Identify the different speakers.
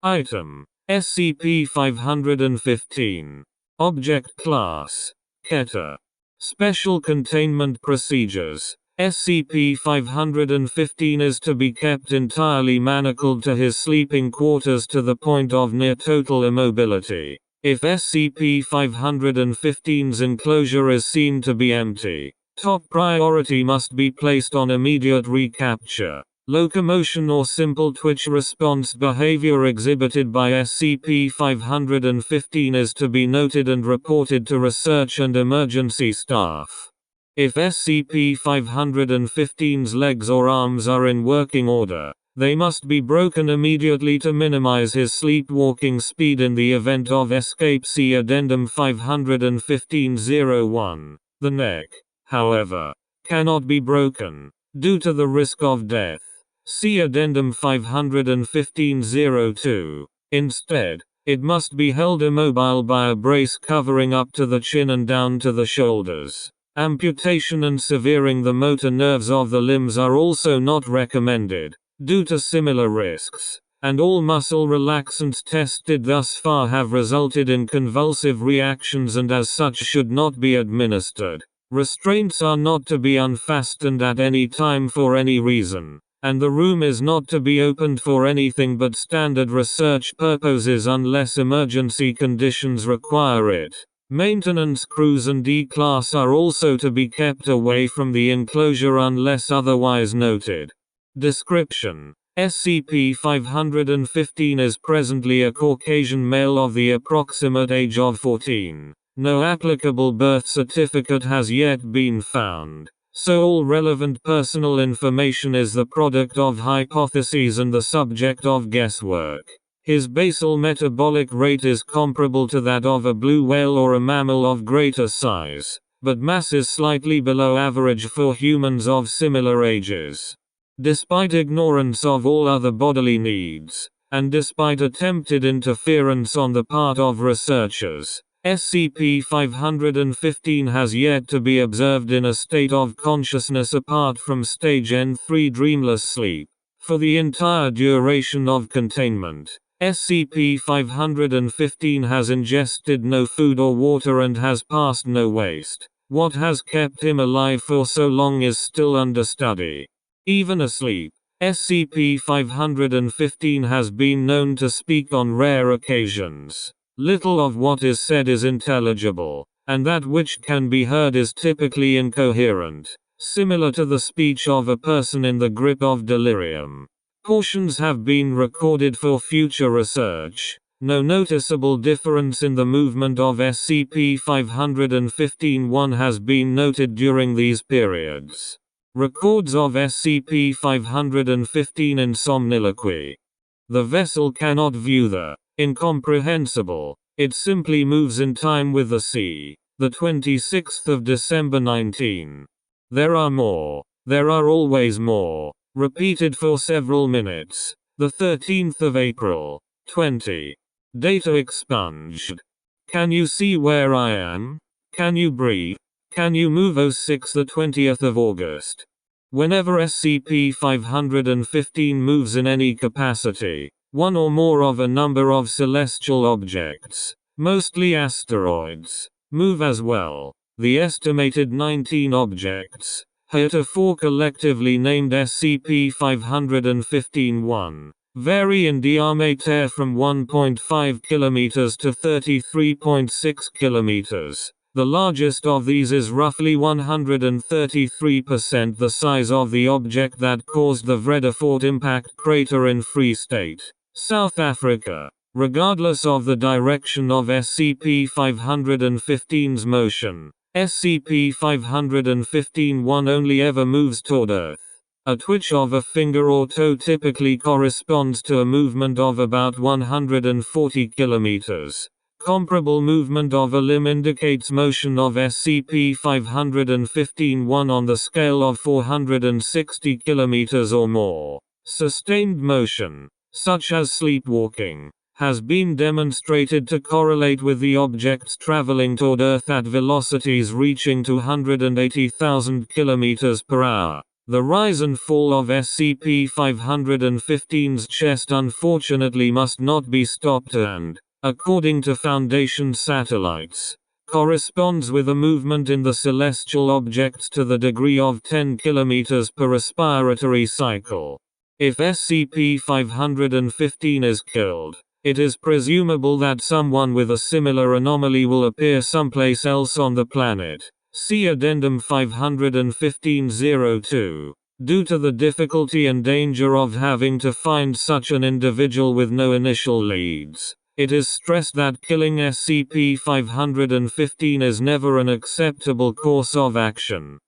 Speaker 1: Item: SCP-515. Object Class: Keter. Special Containment Procedures: SCP-515 is to be kept entirely manacled to his sleeping quarters to the point of near total immobility. If SCP-515's enclosure is seen to be empty, top priority must be placed on immediate recapture. Locomotion or simple twitch response behavior exhibited by SCP-515 is to be noted and reported to research and emergency staff. If SCP-515's legs or arms are in working order, they must be broken immediately to minimize his sleepwalking speed in the event of escape. See Addendum 515-01. The neck, however, cannot be broken, due to the risk of death. See Addendum 515-02. Instead, it must be held immobile by a brace covering up to the chin and down to the shoulders. Amputation and severing the motor nerves of the limbs are also not recommended, due to similar risks, and all muscle relaxants tested thus far have resulted in convulsive reactions and as such should not be administered. Restraints are not to be unfastened at any time for any reason, and the room is not to be opened for anything but standard research purposes unless emergency conditions require it. Maintenance crews and D-Class are also to be kept away from the enclosure unless otherwise noted. Description: SCP-515 is presently a Caucasian male of the approximate age of 14. No applicable birth certificate has yet been found, so all relevant personal information is the product of hypotheses and the subject of guesswork. His basal metabolic rate is comparable to that of a blue whale or a mammal of greater size, but mass is slightly below average for humans of similar ages. Despite ignorance of all other bodily needs, and despite attempted interference on the part of researchers, SCP-515 has yet to be observed in a state of consciousness apart from Stage N3 dreamless sleep. For the entire duration of containment, SCP-515 has ingested no food or water and has passed no waste. What has kept him alive for so long is still under study. Even asleep, SCP-515 has been known to speak on rare occasions. Little of what is said is intelligible, and that which can be heard is typically incoherent, similar to the speech of a person in the grip of delirium. Portions have been recorded for future research. No noticeable difference in the movement of SCP-515-1 has been noted during these periods. Records of SCP-515 in somniloquy. The vessel cannot view the incomprehensible. It simply moves in time with the sea. The 26th of December 19. There are more. There are always more. Repeated for several minutes. The 13th of April. 20. Data expunged. Can you see where I am? Can you breathe? Can you move? 06 the 20th of August. Whenever SCP-515 moves in any capacity, one or more of a number of celestial objects, mostly asteroids, move as well. The estimated 19 objects, heretofore collectively named SCP-515-1, vary in diameter from 1.5 km to 33.6 km. The largest of these is roughly 133% the size of the object that caused the Vredefort impact crater in Free State, South Africa. Regardless of the direction of SCP-515's motion, SCP-515-1 only ever moves toward Earth. A twitch of a finger or toe typically corresponds to a movement of about 140 kilometers. Comparable movement of a limb indicates motion of SCP-515-1 on the scale of 460 kilometers or more. Sustained motion, such as sleepwalking, has been demonstrated to correlate with the objects traveling toward Earth at velocities reaching 280,000 km per hour. The rise and fall of SCP-515's chest unfortunately must not be stopped and, according to Foundation satellites, corresponds with a movement in the celestial objects to the degree of 10 km per respiratory cycle. If SCP-515 is killed, it is presumable that someone with a similar anomaly will appear someplace else on the planet. See Addendum 515-02. Due to the difficulty and danger of having to find such an individual with no initial leads, it is stressed that killing SCP-515 is never an acceptable course of action.